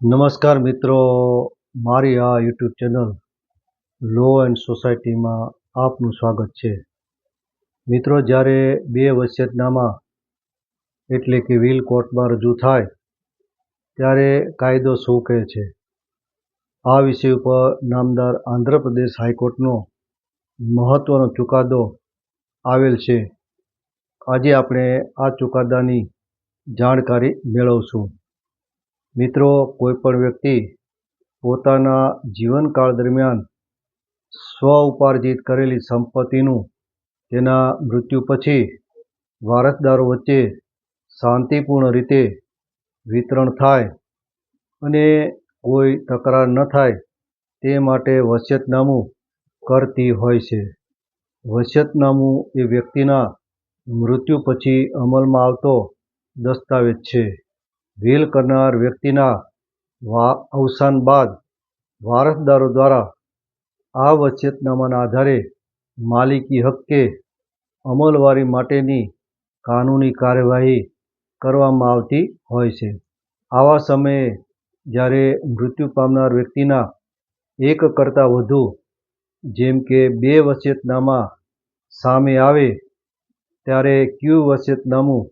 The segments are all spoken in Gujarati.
નમસ્કાર મિત્રો, મારી આ યુટ્યુબ ચેનલ લો એન્ડ સોસાયટીમાં આપનું સ્વાગત છે. મિત્રો, જ્યારે બે વસિયતનામા એટલે કે વિલ કોર્ટમાં રજૂ થાય ત્યારે કાયદો શું કહે છે? આ વિષય ઉપર નામદાર આંધ્રપ્રદેશ હાઈકોર્ટનો મહત્વનો ચુકાદો આવેલ છે. આજે આપણે આ ચુકાદાની જાણકારી મેળવશું. મિત્રો, કોઈપણ વ્યક્તિ પોતાના જીવનકાળ દરમિયાન સ્વ ઉપાર્જિત કરેલી સંપત્તિનું તેના મૃત્યુ પછી વારસદારો વચ્ચે શાંતિપૂર્ણ રીતે વિતરણ થાય અને કોઈ તકરાર ન થાય તે માટે વસિયતનામું કરતી હોય છે. વસિયતનામું એ વ્યક્તિના મૃત્યુ પછી અમલમાં આવતો દસ્તાવેજ છે. વિલ કરનાર વ્યક્તિના અવસાન બાદ વારસદારો દ્વારા આ વસિયતનામાના આધારે માલિકી હક કે અમલવારી માટેની કાનૂની કાર્યવાહી કરવામાં આવતી હોય છે. આવા સમયે જ્યારે મૃત્યુ પામનાર વ્યક્તિના એક કરતાં વધુ જેમ કે બે વસિયતનામા સામે આવે ત્યારે કયું વસિયતનામું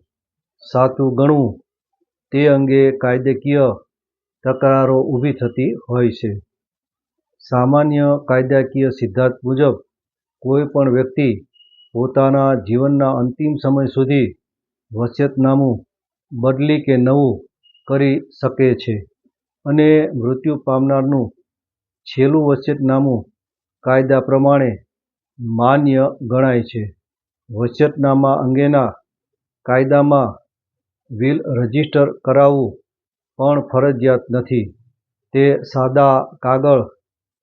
સાચું ગણવું તે અંગે કાયદાકીય તકરારો ઊભી થતી હોય છે. સામાન્ય કાયદાકીય સિદ્ધાંત મુજબ કોઈ પણ વ્યક્તિ પોતાના જીવનના અંતિમ સમય સુધી વસિયતનામું બદલી કે નવું કરી શકે છે અને મૃત્યુ પામનારનું છેલ્લું વસિયતનામું કાયદા પ્રમાણે માન્ય ગણાય છે. વસિયતનામા અંગેના કાયદામાં વિલ રજીસ્ટર કરાવવું પણ ફરજિયાત નથી. તે સાદા કાગળ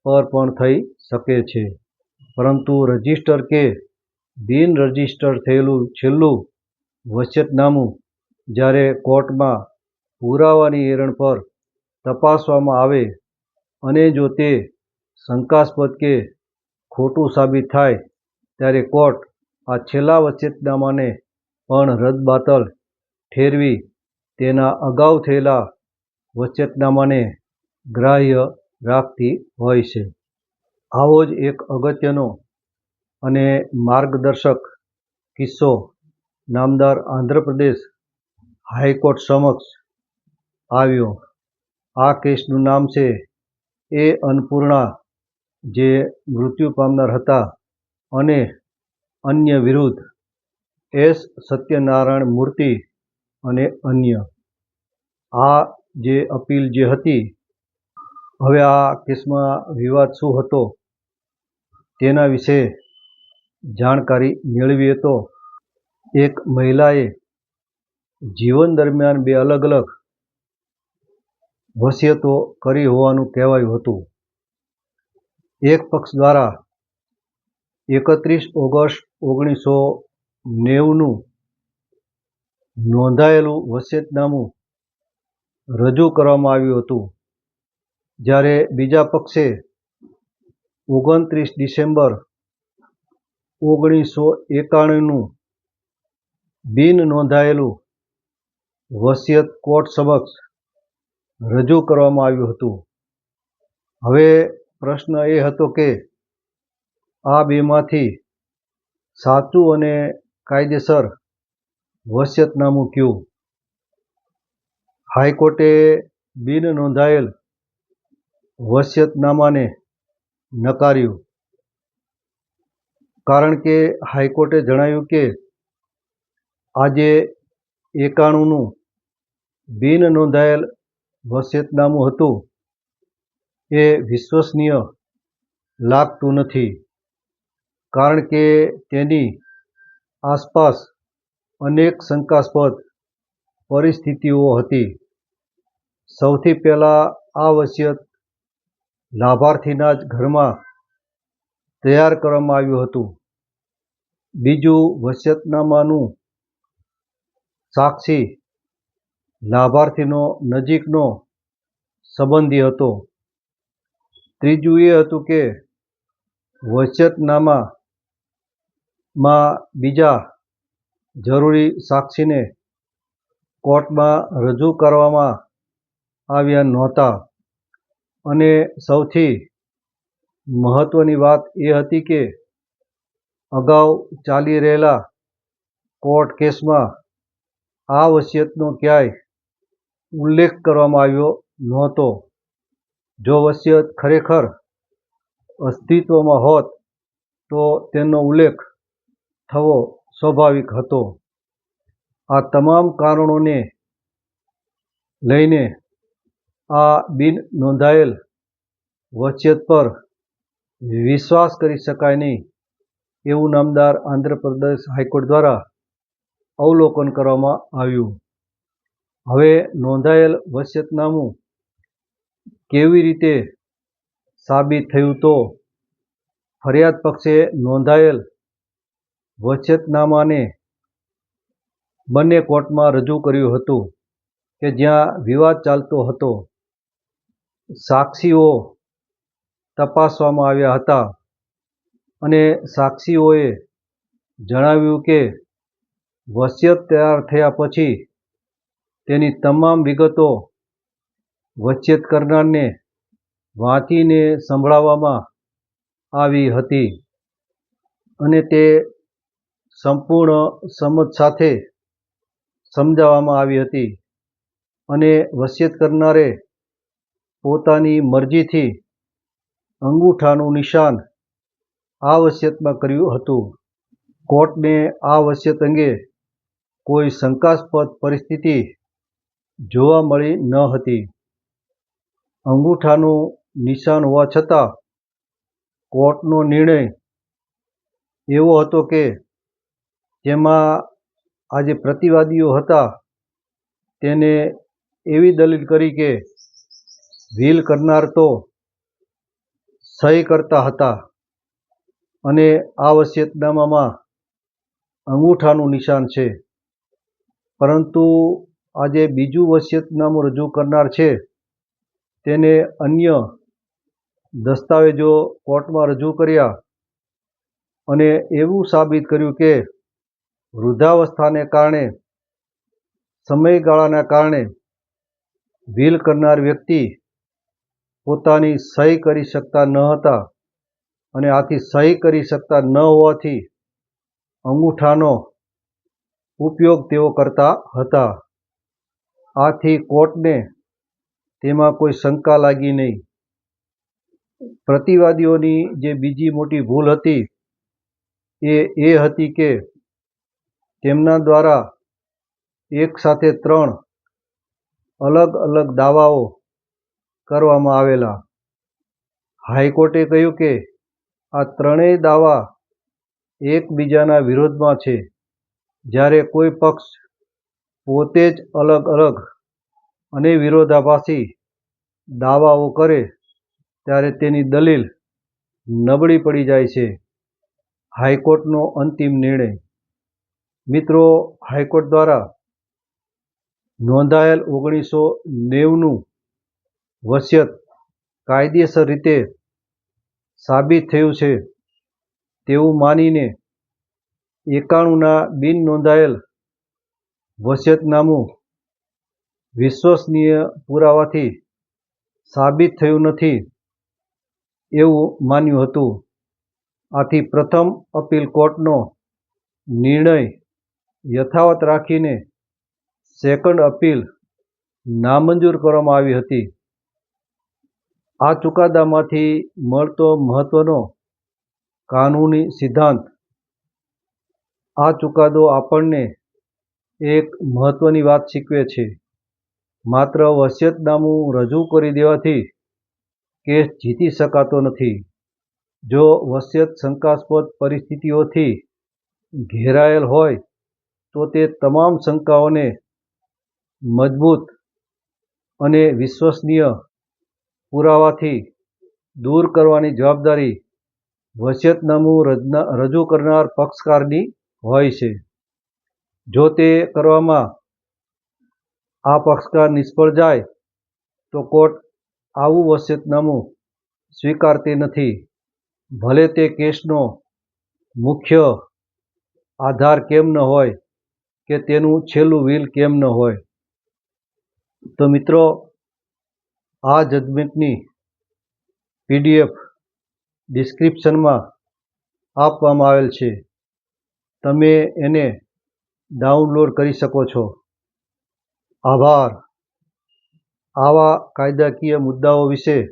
પર પણ થઈ શકે છે, પરંતુ રજીસ્ટર કે બિન રજીસ્ટર થયેલું છેલ્લું વસિયતનામું જ્યારે કોર્ટમાં પુરાવાની એરણ પર તપાસવામાં આવે અને જો તે શંકાસ્પદ કે ખોટું સાબિત થાય ત્યારે કોર્ટ આ છેલ્લા વસિયતનામાને પણ રદબાતલ ઠેરવી તેના અગાઉ થયેલા વસિયતનામાને ગ્રાહ્ય રાખતી હોય છે. આવો જ એક અગત્યનો અને માર્ગદર્શક કિસ્સો નામદાર આંધ્રપ્રદેશ હાઈકોર્ટ સમક્ષ આવ્યો. આ કેસનું નામ છે એ અન્નપૂર્ણા, જે મૃત્યુ પામનાર હતા, અને અન્ય વિરુદ્ધ એસ સત્યનારાયણ મૂર્તિ અને અન્ય. આ જે અપીલ જે હતી, હવે આ કેસમાં વિવાદ શું હતો તેના વિશે જાણકારી મેળવીએ તો એક મહિલાએ જીવન દરમિયાન બે અલગ અલગ વસિયતો કરી હોવાનું કહેવાયું હતું. એક પક્ષ દ્વારા 31 ઓગસ્ટ 1990નું નોંધાયેલું વસિયતનામું રજૂ કરવામાં આવ્યું હતું, જ્યારે બીજા પક્ષે 29 ડિસેમ્બર 1991નું બિન નોંધાયેલું વસિયત કોર્ટ સમક્ષ રજૂ કરવામાં આવ્યું હતું. હવે પ્રશ્ન એ હતો કે આ બેમાંથી સાચું અને કાયદેસર વસિયતનામું કયું? હાઈકોર્ટે બિન નોંધાયેલ વસિયતનામાને નકાર્યું, કારણ કે હાઈકોર્ટે જણાવ્યું કે આ જે 91નું બિન નોંધાયેલ વસિયતનામું હતું એ વિશ્વસનીય લાગતું નથી, કારણ કે તેની આસપાસ અનેક શંકાસ્પદ પરિસ્થિતિઓ હતી. સૌથી પહેલાં આ વસિયત લાભાર્થીના જ ઘરમાં તૈયાર કરવામાં આવ્યું હતું. બીજું, વસિયતનામાનું સાક્ષી લાભાર્થીનો નજીકનો સંબંધી હતો. ત્રીજું એ હતું કે વસિયતનામામાં બીજા જરૂરી સાક્ષીને કોર્ટમાં રજૂ કરવામાં આવ્યા નહોતા અને સૌથી મહત્ત્વની વાત એ હતી કે અગાઉ ચાલી રહેલા કોર્ટ કેસમાં આ વસિયતનો ક્યાંય ઉલ્લેખ કરવામાં આવ્યો નહોતો. જો વસિયત ખરેખર અસ્તિત્વમાં હોત તો તેનો ઉલ્લેખ થવો સ્વાભાવિક હતો. આ તમામ કારણોને લઈને આ બિન નોંધાયેલ વસિયત પર વિશ્વાસ કરી શકાય નહીં એવું નામદાર આંધ્રપ્રદેશ હાઈકોર્ટ દ્વારા અવલોકન કરવામાં આવ્યું. હવે નોંધાયેલ વસિયતનામું કેવી રીતે સાબિત થયું તો ફરિયાદ પક્ષે નોંધાયેલ વસિયતનામાને બંને કોર્ટમાં રજૂ કર્યું હતું કે જ્યાં વિવાદ ચાલતો હતો. સાક્ષીઓ તપાસવામાં આવ્યા હતા અને સાક્ષીઓએ જણાવ્યું કે વસિયત તૈયાર થયા પછી તેની તમામ વિગતો વસિયત કરનારને વાંચીને સંભળાવવામાં આવી હતી અને તે સંપૂર્ણ સમજ સાથે સમજાવવામાં આવી હતી અને વસિયત કરનારે પોતાની મરજીથી અંગૂઠાનું નિશાન આ વસિયતમાં કર્યું હતું. કોર્ટને આ વસિયત અંગે કોઈ શંકાસ્પદ પરિસ્થિતિ જોવા મળી ન હતી. અંગૂઠાનું નિશાન હોવા છતાં કોર્ટનો નિર્ણય એવો હતો કે જેમાં આ જે પ્રતિવાદીઓ હતા તેને એવી દલીલ કરી કે વિલ કરનાર તો સહી કરતા હતા અને આ વસિયતનામામાં અંગૂઠાનું નિશાન છે, પરંતુ આ જે બીજું વસિયતનામું રજૂ કરનાર છે તેને અન્ય દસ્તાવેજો કોર્ટમાં રજૂ કર્યા અને એવું સાબિત કર્યું કે વૃદ્ધાવસ્થાને કારણે, સમયગાળાના કારણે વિલ કરનાર વ્યક્તિ પોતાની સહી કરી શકતા ન હતા અને આથી સહી કરી શકતા ન હોવાથી અંગૂઠાનો ઉપયોગ તેઓ કરતા હતા. આથી કોર્ટને તેમાં કોઈ શંકા લાગી નહીં. પ્રતિવાદીઓની જે બીજી મોટી ભૂલ હતી એ હતી કે તેમના દ્વારા એક સાથે 3 અલગ અલગ દાવાઓ કરવામાં આવેલા. હાઈકોર્ટે કહ્યું કે આ ત્રણેય દાવા એકબીજાના વિરોધમાં છે. જ્યારે કોઈ પક્ષ પોતે જ અલગ અલગ અને વિરોધાભાસી દાવાઓ કરે ત્યારે તેની દલીલ નબળી પડી જાય છે. હાઈકોર્ટનો અંતિમ નિર્ણય. મિત્રો, હાઈકોર્ટ દ્વારા નોંધાયેલ 1990નું વસિયત કાયદેસર રીતે સાબિત થયું છે તેવું માનીને 91ના બિન નોંધાયેલ વસિયતનામું વિશ્વસનીય પુરાવાથી સાબિત થયું નથી એવું માન્યું હતું. આથી પ્રથમ અપીલ કોર્ટનો નિર્ણય યથાવત રાખીને સેકન્ડ અપીલ નામંજૂર કરવામાં આવી હતી. આ ચુકાદામાંથી મળતો મહત્વનો કાનૂની સિદ્ધાંત. આ ચુકાદો આપણને એક મહત્વની વાત શીખવે છે. માત્ર વસિયતનામું રજૂ કરી દેવાથી કેસ જીતી શકાતો નથી. જો વસિયત શંકાસ્પદ પરિસ્થિતિઓથી ઘેરાયેલ હોય તો તે તમામ શંકાઓને મજબૂત અને વિશ્વસનીય પુરાવાથી દૂર કરવાની જવાબદારી વસિયતનામું રજૂ કરનાર પક્ષકારની હોય છે. જો તે કરવામાં આ પક્ષકાર નિષ્ફળ જાય તો કોર્ટ આવું વસિયતનામું સ્વીકારતી નથી, ભલે તે કેસનો મુખ્ય આધાર કેમ ન હોય કે તેનું છેલ્લું વિલ કેમ ન હોય. તો મિત્રો, આ જજમેન્ટની PDF ડિસ્ક્રિપ્શનમાં આપવામાં આવેલ છે. તમે એને ડાઉનલોડ કરી શકો છો. આભાર. આવા કાયદાકીય મુદ્દાઓ વિશે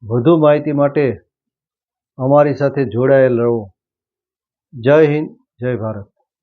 વધુ માહિતી માટે અમારી સાથે જોડાયેલ રહો. જય હિન્દ, જય ભારત.